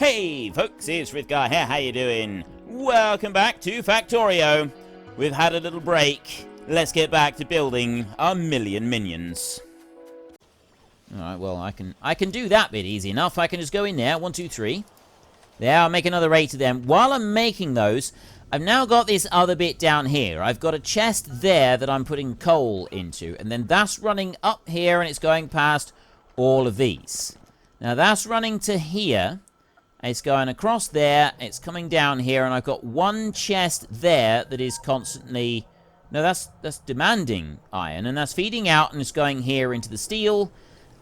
Hey folks, it's Frithgar here, how you doing? Welcome back to Factorio. We've had a little break. Let's get back to building a million minions. Alright, well I can do that bit easy enough. I can just go in there, 1, 2, 3. There, I'll make another 8 of them. While I'm making those, I've now got this other bit down here. I've got a chest there that I'm putting coal into, and then that's running up here and it's going past all of these. Now that's running to here. It's going across there, it's coming down here, and I've got one chest there that is constantly... No, that's demanding iron, and that's feeding out, and it's going here into the steel,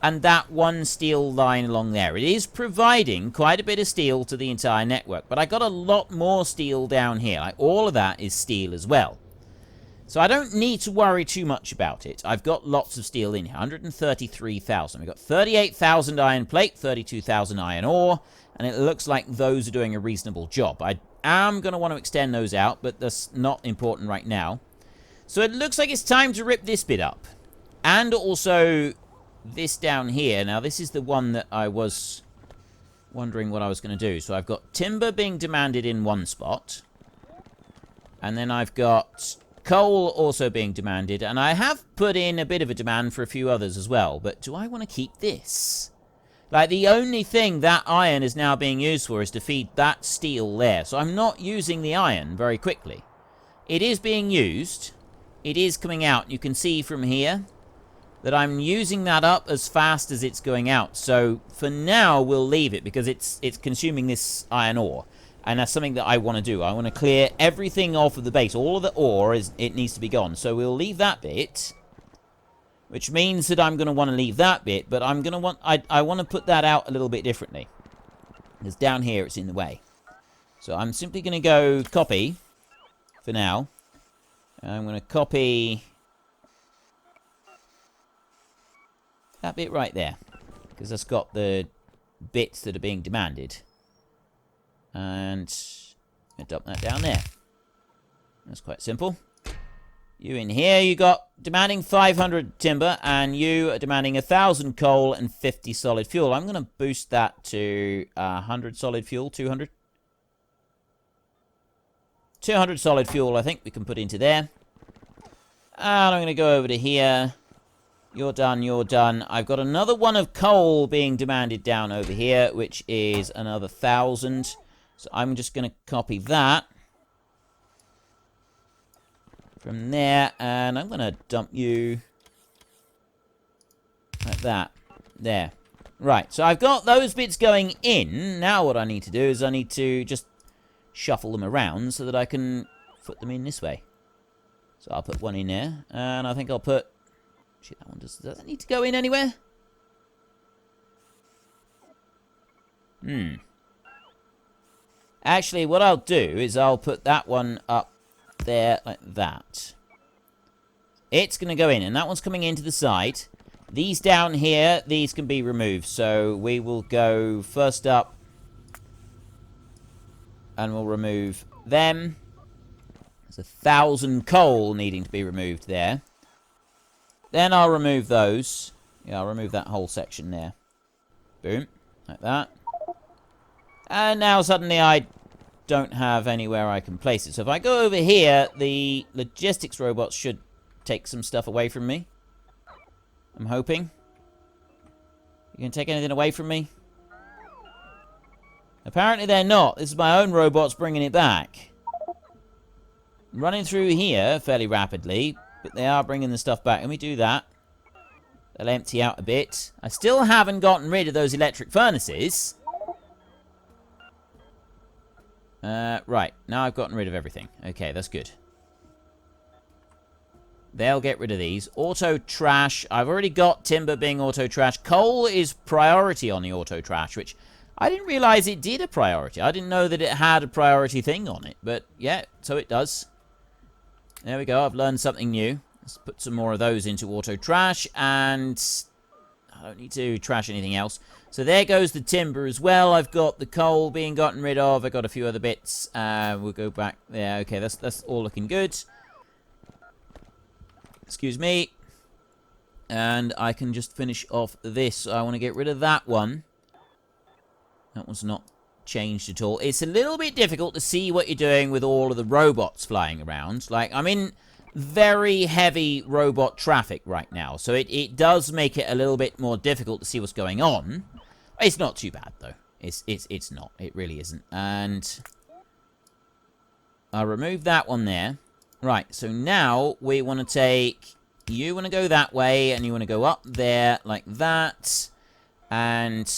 and that one steel line along there. It is providing quite a bit of steel to the entire network, but I got a lot more steel down here. Like, all of that is steel as well. So I don't need to worry too much about it. I've got lots of steel in here, 133,000. We've got 38,000 iron plate, 32,000 iron ore, and it looks like those are doing a reasonable job. I am going to want to extend those out, but that's not important right now. So it looks like it's time to rip this bit up. And also this down here. Now, this is the one that I was wondering what I was going to do. So I've got timber being demanded in one spot. And then I've got coal also being demanded. And I have put in a bit of a demand for a few others as well. But do I want to keep this? Like, the only thing that iron is now being used for is to feed that steel there. So I'm not using the iron very quickly. It is being used. It is coming out. You can see from here that I'm using that up as fast as it's going out. So for now, we'll leave it because it's consuming this iron ore. And that's something that I want to do. I want to clear everything off of the base. All of the ore, it needs to be gone. So we'll leave that bit. Which means that I'm going to want to leave that bit, but I'm going to want... I want to put that out a little bit differently. Because down here, it's in the way. So I'm simply going to go copy for now. I'm going to copy that bit right there. Because that's got the bits that are being demanded. And I'm going to dump that down there. That's quite simple. You in here, you got demanding 500 timber, and you are demanding 1,000 coal and 50 solid fuel. I'm going to boost that to 100 solid fuel, 200. 200 solid fuel, I think we can put into there. And I'm going to go over to here. You're done, you're done. I've got another one of coal being demanded down over here, which is another 1,000. So I'm just going to copy that from there, and I'm going to dump you like that. There. Right, so I've got those bits going in. Now what I need to do is I need to just shuffle them around so that I can put them in this way. So I'll put one in there, and I think I'll put... Shit, that one does it need to go in anywhere? Actually, what I'll do is I'll put that one up there like that. It's going to go in, and that one's coming into the side. These down here, these can be removed. So we will go first up, and we'll remove them. There's 1,000 coal needing to be removed there. Then I'll remove those. Yeah, I'll remove that whole section there. Boom, like that. And now suddenly I don't have anywhere I can place it. So if I go over here, the logistics robots should take some stuff away from me. I'm hoping. You can take anything away from me? Apparently they're not. This is my own robots bringing it back. I'm running through here fairly rapidly, but they are bringing the stuff back. Let me do that. They'll empty out a bit. I still haven't gotten rid of those electric furnaces. Right, now I've gotten rid of everything. Okay, that's good. They'll get rid of these. Auto trash. I've already got timber being auto trash. Coal is priority on the auto trash, which I didn't realize it did a priority. I didn't know that it had a priority thing on it, but yeah, so it does. There we go, I've learned something new. Let's put some more of those into auto trash, and I don't need to trash anything else. So there goes the timber as well. I've got the coal being gotten rid of. I've got a few other bits. We'll go back there. Okay, that's all looking good. Excuse me. And I can just finish off this. I want to get rid of that one. That one's not changed at all. It's a little bit difficult to see what you're doing with all of the robots flying around. Like, I'm in very heavy robot traffic right now, so it does make it a little bit more difficult to see what's going on. It's not too bad, though. It's not. It really isn't. And I'll remove that one there. Right, so now we want to take... You want to go that way, and you want to go up there like that. And...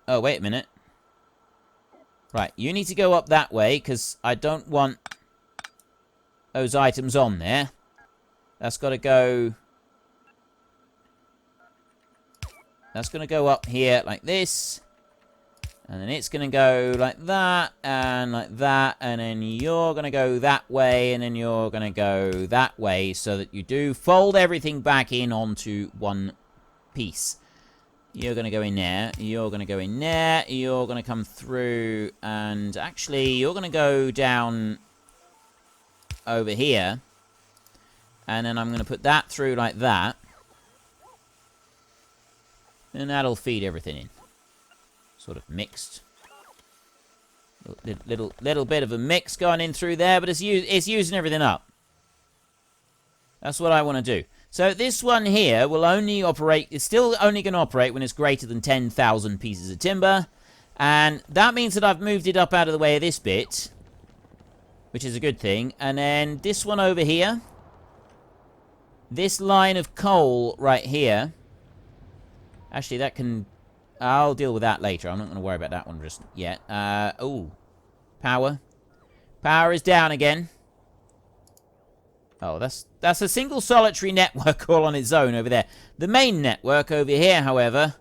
Oh, wait a minute. Right, you need to go up that way, because I don't want those items on there. That's got to go... That's going to go up here like this. And then it's going to go like that, and then you're going to go that way, and then you're going to go that way, so that you do fold everything back in onto one piece. You're going to go in there, you're going to go in there, you're going to come through, and actually, you're going to go down over here, and then I'm going to put that through like that, and that'll feed everything in. Sort of mixed. Little bit of a mix going in through there, but it's using everything up. That's what I want to do. So this one here will only operate, it's still only going to operate when it's greater than 10,000 pieces of timber. And that means that I've moved it up out of the way of this bit, which is a good thing. And then this one over here, this line of coal right here, actually that can... I'll deal with that later. I'm not going to worry about that one just yet. Oh. Power. Power is down again. Oh, that's a single solitary network all on its own over there. The main network over here, however,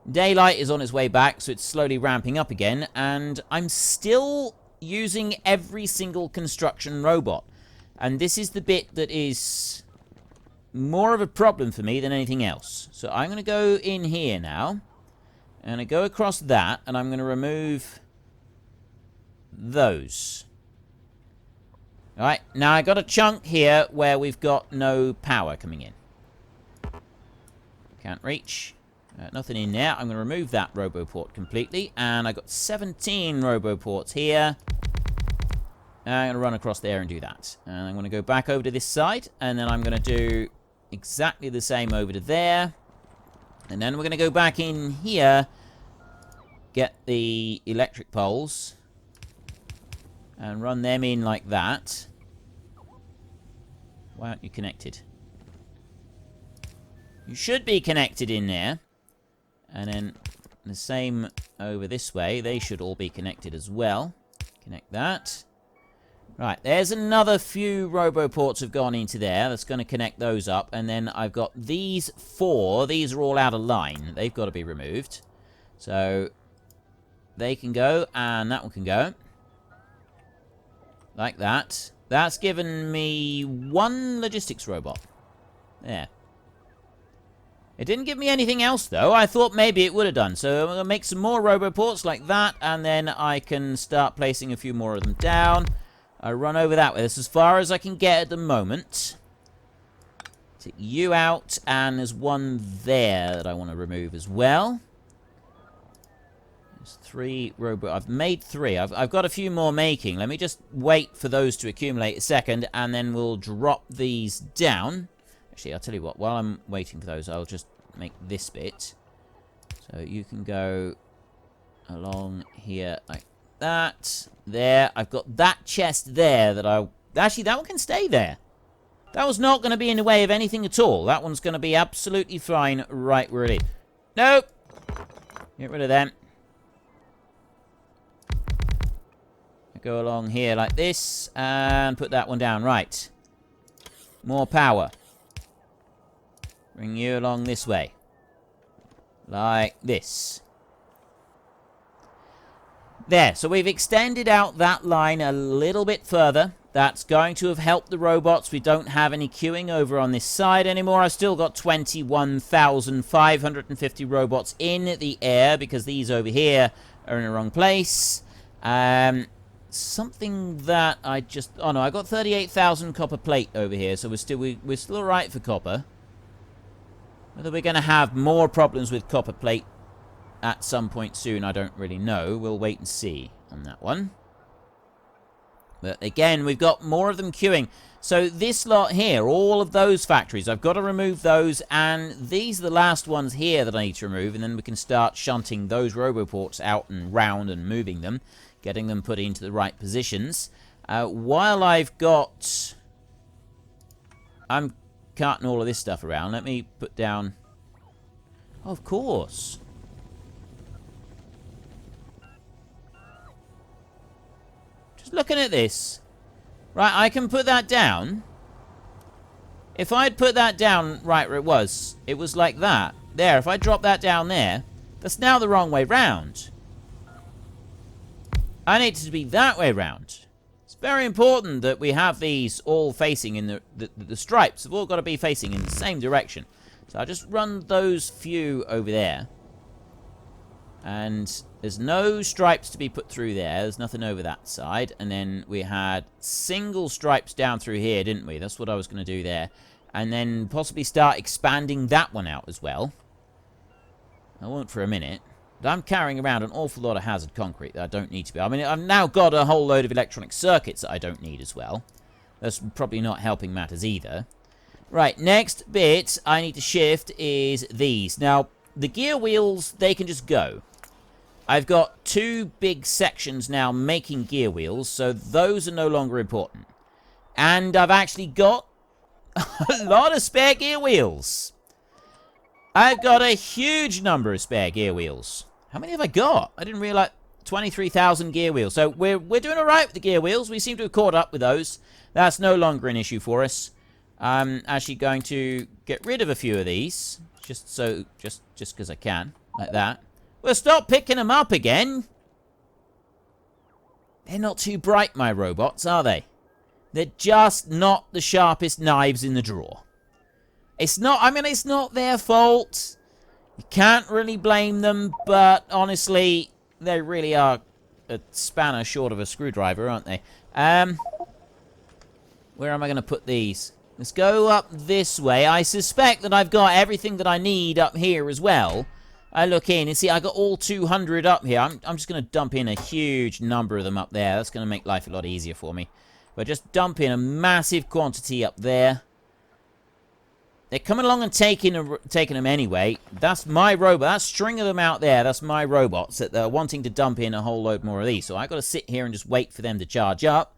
daylight is on its way back, so it's slowly ramping up again. And I'm still using every single construction robot. And this is the bit that is more of a problem for me than anything else. So I'm going to go in here now. And I go across that, and I'm going to remove those. Alright, now I got a chunk here where we've got no power coming in. Can't reach. Nothing in there. I'm going to remove that roboport completely. And I got 17 roboports here. And I'm going to run across there and do that. And I'm going to go back over to this side. And then I'm going to do exactly the same over to there. And then we're going to go back in here, get the electric poles, and run them in like that. Why aren't you connected? You should be connected in there. And then the same over this way. They should all be connected as well. Connect that. Right, there's another few roboports have gone into there. That's going to connect those up. And then I've got these 4. These are all out of line. They've got to be removed. So they can go, and that one can go. Like that. That's given me 1 logistics robot. There. It didn't give me anything else, though. I thought maybe it would have done. So I'm going to make some more roboports like that, and then I can start placing a few more of them down. I run over that way. That's as far as I can get at the moment. Take you out, and there's one there that I want to remove as well. There's 3 robot. I've made 3. I've got a few more making. Let me just wait for those to accumulate a second, and then we'll drop these down. Actually, I'll tell you what. While I'm waiting for those, I'll just make this bit. So you can go along here like that. There. I've got that chest there that I... Actually, that one can stay there. That was not going to be in the way of anything at all. That one's going to be absolutely fine right where it is. Nope. Get rid of them. I go along here like this and put that one down. Right. More power. Bring you along this way. Like this. There, so we've extended out that line a little bit further. That's going to have helped the robots. We don't have any queuing over on this side anymore. I've still got 21,550 robots in the air because these over here are in the wrong place. Something that I just... Oh, no, I got 38,000 copper plate over here, so we're still all right for copper. Whether we're going to have more problems with copper plate at some point soon, I don't really know. We'll wait and see on that one. But again, we've got more of them queuing. So this lot here, all of those factories, I've got to remove those. And these are the last ones here that I need to remove. And then we can start shunting those roboports out and round and moving them. Getting them put into the right positions. While I've got... I'm carting all of this stuff around. Let me put down... Oh, of course. Just looking at this. Right, I can put that down. If I'd put that down right where it was like that. There, if I drop that down there, that's now the wrong way round. I need it to be that way round. It's very important that we have these all facing in the stripes have all got to be facing in the same direction. So I'll just run those few over there. And there's no stripes to be put through there. There's nothing over that side. And then we had single stripes down through here, didn't we? That's what I was going to do there. And then possibly start expanding that one out as well. I won't for a minute. But I'm carrying around an awful lot of hazard concrete that I don't need to be. I mean, I've now got a whole load of electronic circuits that I don't need as well. That's probably not helping matters either. Right, next bit I need to shift is these. Now, the gear wheels, they can just go. I've got two big sections now making gear wheels, so those are no longer important. And I've actually got a lot of spare gear wheels. I've got a huge number of spare gear wheels. How many have I got? I didn't realize 23,000 gear wheels. So we're doing all right with the gear wheels. We seem to have caught up with those. That's no longer an issue for us. I'm actually going to get rid of a few of these, just because I can, like that. Well, stop picking them up again. They're not too bright, my robots, are they? They're just not the sharpest knives in the drawer. It's not, I mean, it's not their fault. You can't really blame them, but honestly, they really are a spanner short of a screwdriver, aren't they? Where am I going to put these? Let's go up this way. I suspect that I've got everything that I need up here as well. I look in and see I got all 200 up here. I'm just going to dump in a huge number of them up there. That's going to make life a lot easier for me. But just dump in a massive quantity up there. They're coming along and taking them anyway. That's my robot. That string of them out there, that's my robots that they're wanting to dump in a whole load more of these. So I've got to sit here and just wait for them to charge up.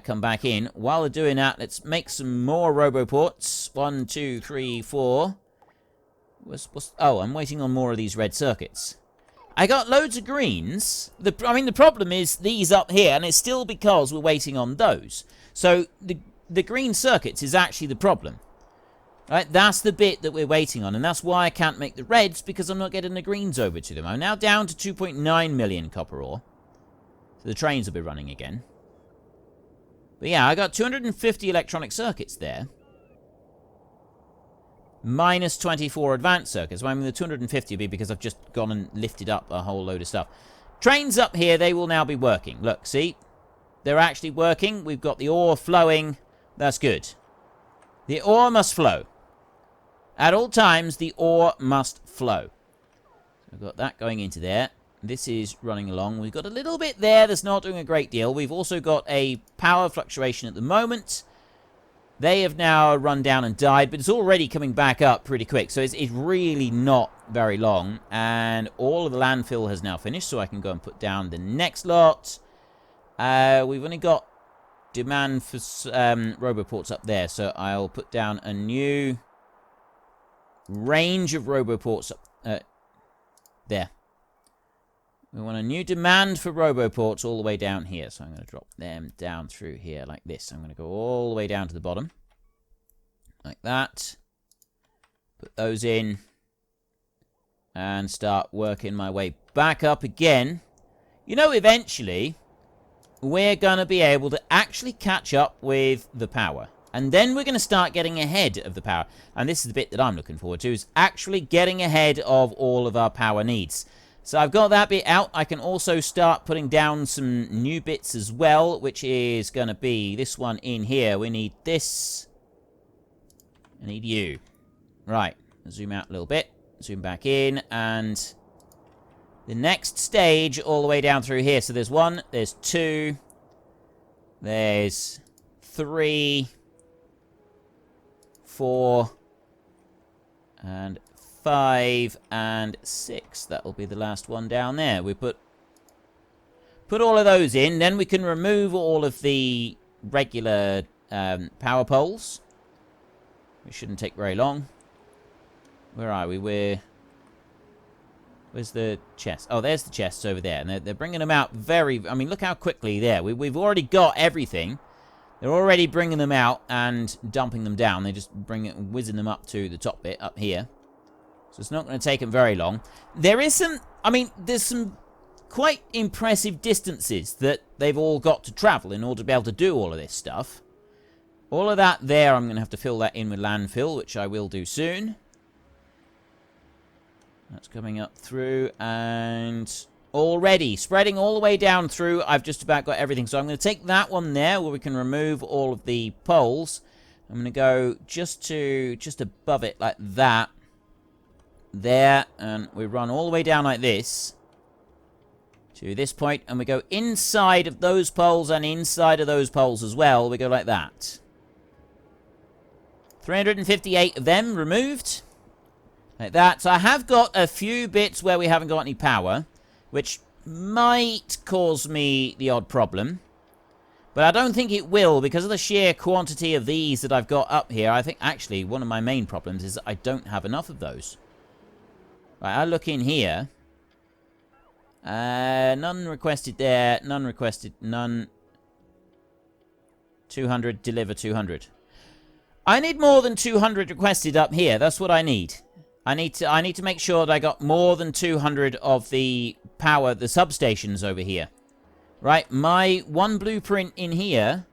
Come back in. While they're doing that, let's make some more roboports. 1, 2, 3, 4. Oh, I'm waiting on more of these red circuits. I got loads of greens. I mean, the problem is these up here, and it's still because we're waiting on those. So the green circuits is actually the problem. Right, that's the bit that we're waiting on, and that's why I can't make the reds, because I'm not getting the greens over to them. I'm now down to 2.9 million copper ore. So the trains will be running again. But yeah, I got 250 electronic circuits there. Minus 24 advanced circuits. Well, I mean, the 250 will be because I've just gone and lifted up a whole load of stuff. Trains up here, they will now be working. Look, see? They're actually working. We've got the ore flowing. That's good. The ore must flow. At all times, the ore must flow. So I've got that going into there. This is running along. We've got a little bit there that's not doing a great deal. We've also got a power fluctuation at the moment. They have now run down and died, but it's already coming back up pretty quick. So it's really not very long. And all of the landfill has now finished, so I can go and put down the next lot. We've only got demand for roboports up there, so I'll put down a new range of roboports up there. We want a new demand for roboports all the way down here. So I'm going to drop them down through here like this. I'm going to go all the way down to the bottom. Like that. Put those in. And start working my way back up again. You know, eventually, we're going to be able to actually catch up with the power. And then we're going to start getting ahead of the power. And this is the bit that I'm looking forward to, is actually getting ahead of all of our power needs. So I've got that bit out. I can also start putting down some new bits as well, which is going to be this one in here. We need this. I need you. Right. Zoom out a little bit. Zoom back in. And the next stage all the way down through here. So there's 1, there's 2, there's 3, 4, and 5, and 6. That will be the last one down there. We put all of those in. Then we can remove all of the regular power poles. It shouldn't take very long. Where are we? Where's the chest? Oh, there's the chests over there. And they're bringing them out very... I mean, look how quickly there. We've already got everything. They're already bringing them out and dumping them down. They just whizzing them up to the top bit up here. So it's not going to take them very long. There is some... I mean, there's some quite impressive distances that they've all got to travel in order to be able to do all of this stuff. All of that there, I'm going to have to fill that in with landfill, which I will do soon. That's coming up through, and already spreading all the way down through. I've just about got everything. So I'm going to take that one there where we can remove all of the poles. I'm going to go just above it like that. There, and we run all the way down like this to this point, and we go inside of those poles and inside of those poles as well. We go like that. 358 of them removed. Like that. So I have got a few bits where we haven't got any power, which might cause me the odd problem. But I don't think it will, because of the sheer quantity of these that I've got up here. I think, actually, one of my main problems is that I don't have enough of those. Right, I look in here. None requested there. None requested. None. 200. Deliver 200. I need more than 200 requested up here. That's what I need. I need to make sure that I got more than 200 of the power, the substations over here. Right, my one blueprint in here,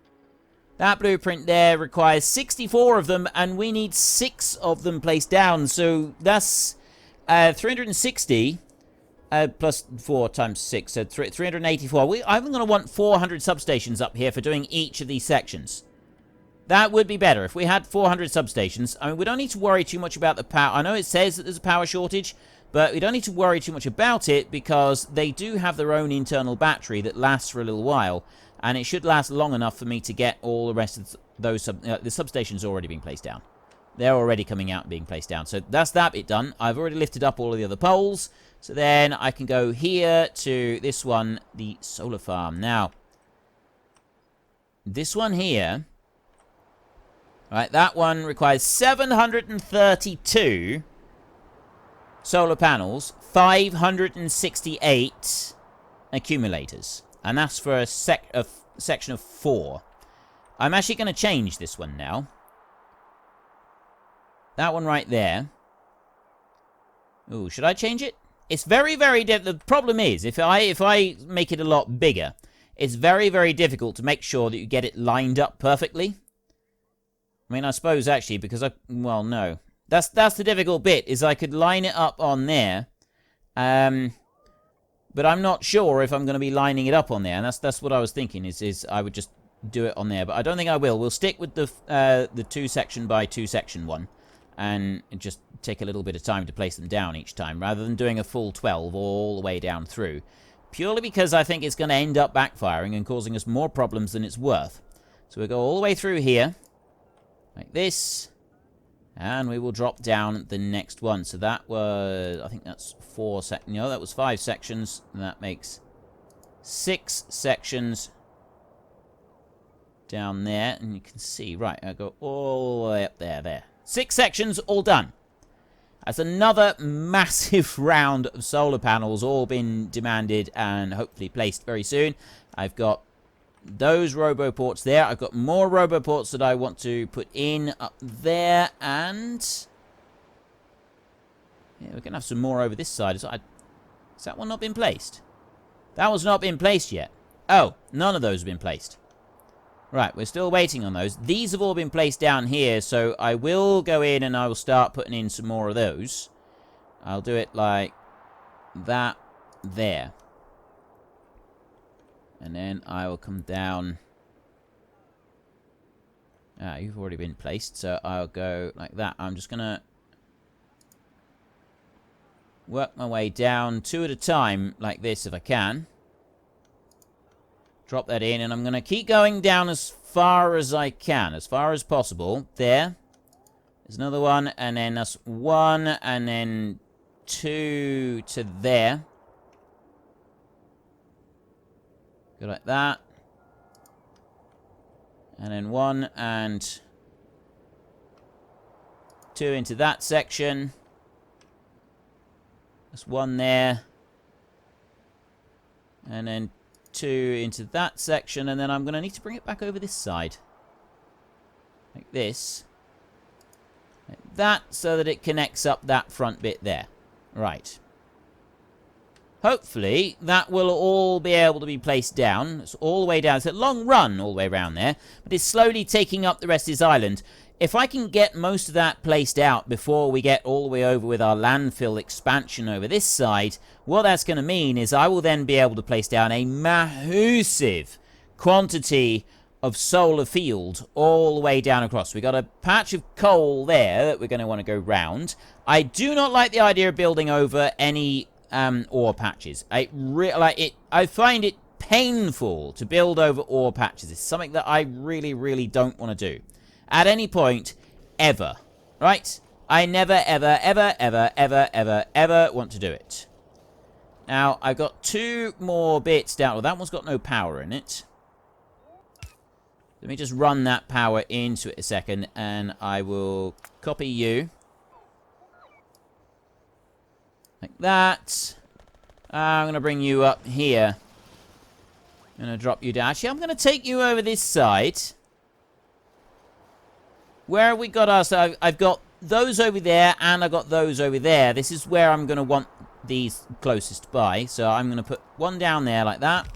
that blueprint there requires 64 of them, and we need 6 of them placed down. So that's 360 plus 4 times 6, so 384. I'm going to want 400 substations up here for doing each of these sections. That would be better if we had 400 substations. I mean, we don't need to worry too much about the power. I know it says that there's a power shortage, but we don't need to worry too much about it because they do have their own internal battery that lasts for a little while, and it should last long enough for me to get all the rest of those the substations already being placed down. They're already coming out and being placed down. So that's that bit done. I've already lifted up all of the other poles, so then I can go here to this one, the solar farm. Now, this one here... Right, that one requires 732 solar panels, 568 accumulators. And that's for a section of 4. I'm actually going to change this one now. That one right there. Ooh, should I change it? It's very, very... The problem is, if I make it a lot bigger, it's very, very difficult to make sure that you get it lined up perfectly. I mean, I suppose, actually, because well, no. That's the difficult bit, is I could line it up on there. But I'm not sure if I'm going to be lining it up on there. And that's what I was thinking, is I would just do it on there. But I don't think I will. We'll stick with the 2-section by 2-section one. And just take a little bit of time to place them down each time, rather than doing a full 12 all the way down through. Purely because I think it's going to end up backfiring and causing us more problems than it's worth. So we'll go all the way through here. Like this, and we will drop down the next one. So that was, I think that's 4 sections. No, that was 5 sections. And that makes 6 sections down there. And you can see, right, I'll go all the way up there. 6 sections, all done. That's another massive round of solar panels, all been demanded and hopefully placed very soon. I've got those roboports there. I've got more roboports that I want to put in up there, and yeah, we're gonna have some more over this side. Has that one not been placed? That one's not been placed yet. Oh, none of those have been placed. Right, we're still waiting on those. These have all been placed down here, so I will go in and I will start putting in some more of those. I'll do it like that there. And then I will come down. Ah, you've already been placed, so I'll go like that. I'm just going to work my way down 2 at a time like this if I can. Drop that in, and I'm going to keep going down as far as I can, as far as possible. There. There's another one, and then that's 1, and then 2 to there. Go like that. And then 1 and 2 into that section. That's 1 there. And then 2 into that section. And then I'm going to need to bring it back over this side. Like this. Like that, so that it connects up that front bit there. Right. Hopefully, that will all be able to be placed down. It's all the way down. It's a long run all the way around there. But it's slowly taking up the rest of this island. If I can get most of that placed out before we get all the way over with our landfill expansion over this side, what that's going to mean is I will then be able to place down a massive quantity of solar field all the way down across. We got a patch of coal there that we're going to want to go round. I do not like the idea of building over any ore patches. I find it painful to build over ore patches. It's something that I really, really don't want to do. At any point, ever. Right? I never, ever, ever, ever, ever, ever, ever want to do it. Now, I've got 2 more bits down. Well, that one's got no power in it. Let me just run that power into it a second, and I will copy you. Like that. I'm going to bring you up here. I'm going to drop you down. Actually, I'm going to take you over this side. Where have we got us? I've got those over there, and I've got those over there. This is where I'm going to want these closest by. So I'm going to put one down there like that.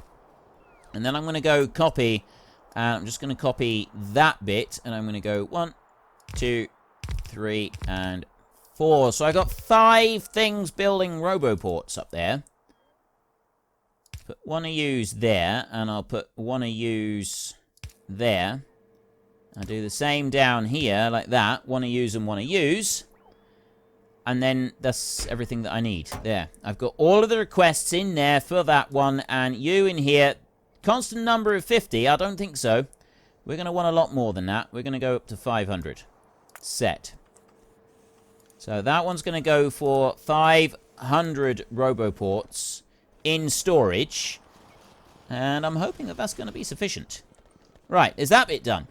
And then I'm going to go copy. And I'm just going to copy that bit. And I'm going to go 1, 2, 3, and 4. So I got 5 things building roboports up there. Put one of yous there. And I'll put one of yous there. I'll do the same down here, like that. One of yous and one of yous. And then that's everything that I need. There. I've got all of the requests in there for that one. And you in here. Constant number of 50. I don't think so. We're going to want a lot more than that. We're going to go up to 500. Set. So that one's going to go for 500 roboports in storage. And I'm hoping that that's going to be sufficient. Right. Is that bit done?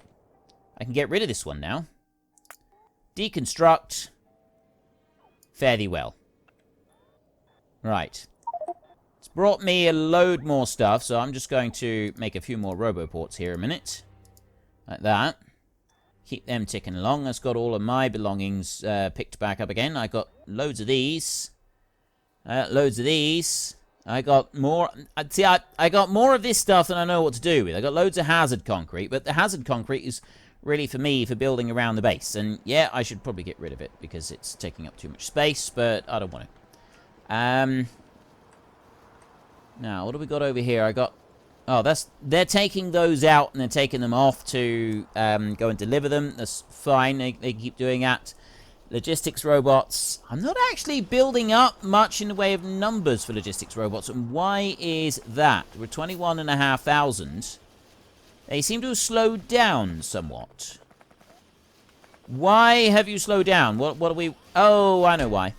I can get rid of this one now. Deconstruct. Fare thee well. Right. It's brought me a load more stuff, so I'm just going to make a few more roboports here a minute. Like that. Keep them ticking along. That's got all of my belongings picked back up again. I got loads of these. Loads of these. I got more... See, I got more of this stuff than I know what to do with. I got loads of hazard concrete, but the hazard concrete is really for me for building around the base. And yeah, I should probably get rid of it because it's taking up too much space, but I don't want to. Now, what do we got over here? I got... Oh, they're taking those out and they're taking them off to go and deliver them. That's fine. They keep doing that. Logistics robots. I'm not actually building up much in the way of numbers for logistics robots. And why is that? We're 21,500. They seem to have slowed down somewhat. Why have you slowed down? What are we... Oh, I know why.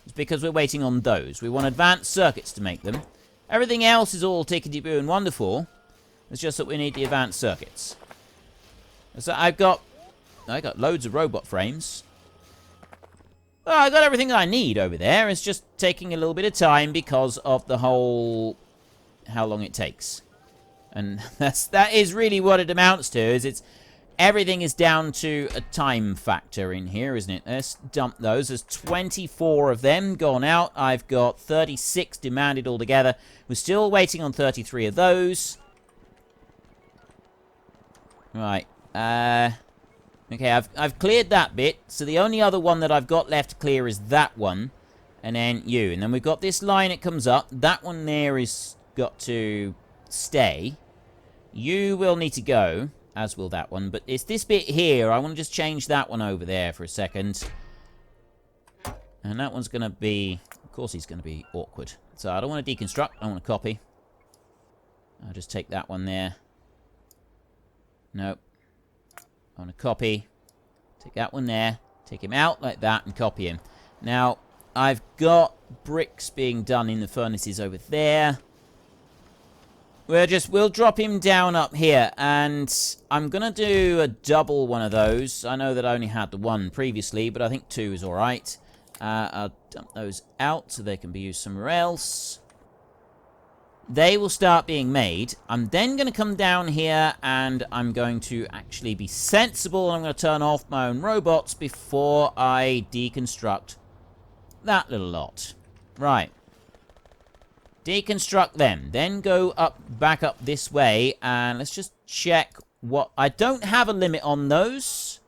It's because we're waiting on those. We want advanced circuits to make them. Everything else is all tickety-boo and wonderful. It's just that we need the advanced circuits. So I got loads of robot frames. Well, I got everything I need over there. It's just taking a little bit of time because of the whole... how long it takes. And that is really what it amounts to, is it's... Everything is down to a time factor in here, isn't it? Let's dump those. There's 24 of them gone out. I've got 36 demanded altogether. We're still waiting on 33 of those. Right. Okay, I've cleared that bit. So the only other one that I've got left to clear is that one. And then you. And then we've got this line that comes up. That one there is got to stay. You will need to go. As will that one. But it's this bit here. I want to just change that one over there for a second. And that one's going to be course he's going to be awkward. So I don't want to deconstruct. I want to copy. I'll just take that one there. Nope. I want to copy. Take that one there. Take him out like that and copy him. Now, I've got bricks being done in the furnaces over there. We'll drop him down up here, and I'm going to do a double one of those. I know that I only had the one previously, but I think 2 is alright. I'll dump those out so they can be used somewhere else. They will start being made. I'm then going to come down here, and I'm going to actually be sensible, and I'm going to turn off my own robots before I deconstruct that little lot. Right. Deconstruct them. Then go back up this way, and let's just check what... I don't have a limit on those.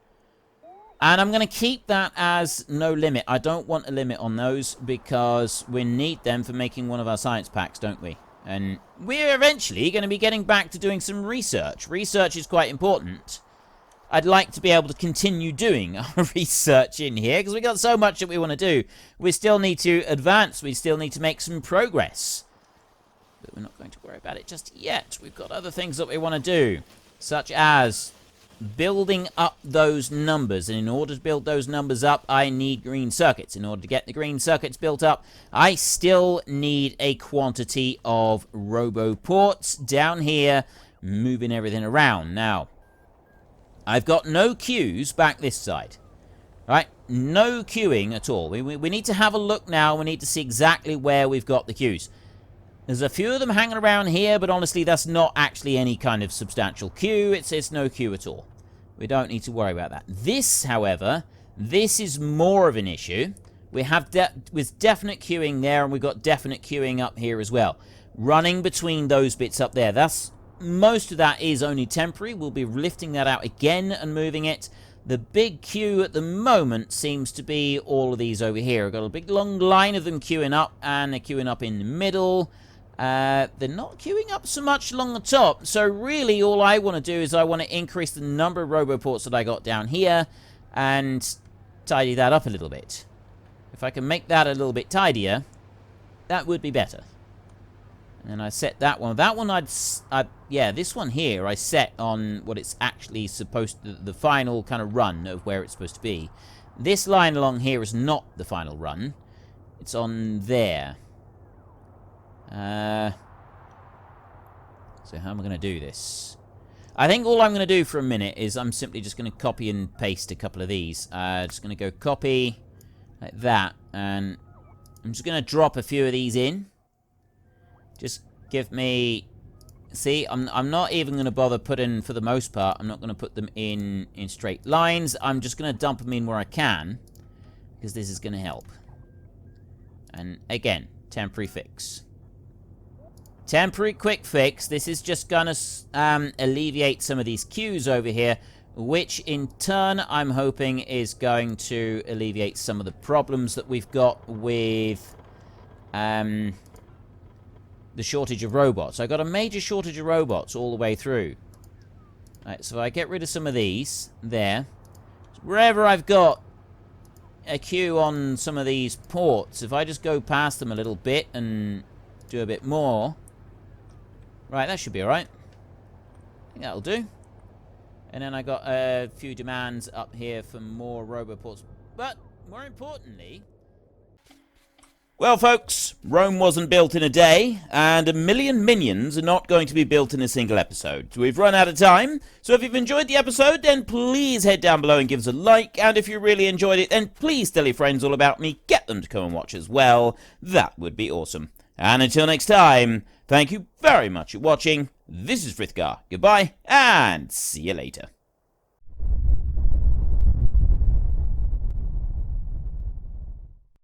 And I'm going to keep that as no limit. I don't want a limit on those because we need them for making one of our science packs, don't we? And we're eventually going to be getting back to doing some research. Research is quite important. I'd like to be able to continue doing our research in here because we've got so much that we want to do. We still need to advance. We still need to make some progress. But we're not going to worry about it just yet. We've got other things that we want to do, such as building up those numbers. And in order to build those numbers up, I need green circuits. In order to get the green circuits built up, I still need a quantity of roboports down here, moving everything around. Now, I've got no queues back this side. Right? No queuing at all. We need to have a look now. We need to see exactly where we've got the queues. There's a few of them hanging around here, but honestly, that's not actually any kind of substantial queue. It's no queue at all. We don't need to worry about that. This, however, this is more of an issue. We have with definite queuing there, and we've got definite queuing up here as well. Running between those bits up there. Most of that is only temporary. We'll be lifting that out again and moving it. The big queue at the moment seems to be all of these over here. I've got a big long line of them queuing up, and they're queuing up in the middle. They're not queuing up so much along the top. So really all I want to do is I want to increase the number of roboports that I got down here and tidy that up a little bit. If I can make that a little bit tidier, that would be better. And then I set that one. That one yeah, this one here I set on what it's actually supposed to, the final kind of run of where it's supposed to be. This line along here is not the final run. It's on there. So how am I going to do this? I think all I'm going to do for a minute is I'm simply just going to copy and paste a couple of these. Just going to go copy like that, and I'm just going to drop a few of these in. Just give me... See, I'm not even going to bother putting, for the most part, I'm not going to put them in straight lines. I'm just going to dump them in where I can, because this is going to help. And again, temporary fix. Temporary quick fix. This is just going to alleviate some of these queues over here, which in turn I'm hoping is going to alleviate some of the problems that we've got with the shortage of robots. I got a major shortage of robots all the way through. Right, so if I get rid of some of these there, wherever I've got a queue on some of these ports, if I just go past them a little bit and do a bit more, right, that should be alright. I think that'll do. And then I got a few demands up here for more roboports. But, more importantly... Well, folks, Rome wasn't built in a day, and 1 million minions are not going to be built in a single episode. We've run out of time, so if you've enjoyed the episode, then please head down below and give us a like, and if you really enjoyed it, then please tell your friends all about me, get them to come and watch as well. That would be awesome. And until next time, thank you very much for watching. This is Frithgar. Goodbye, and see you later.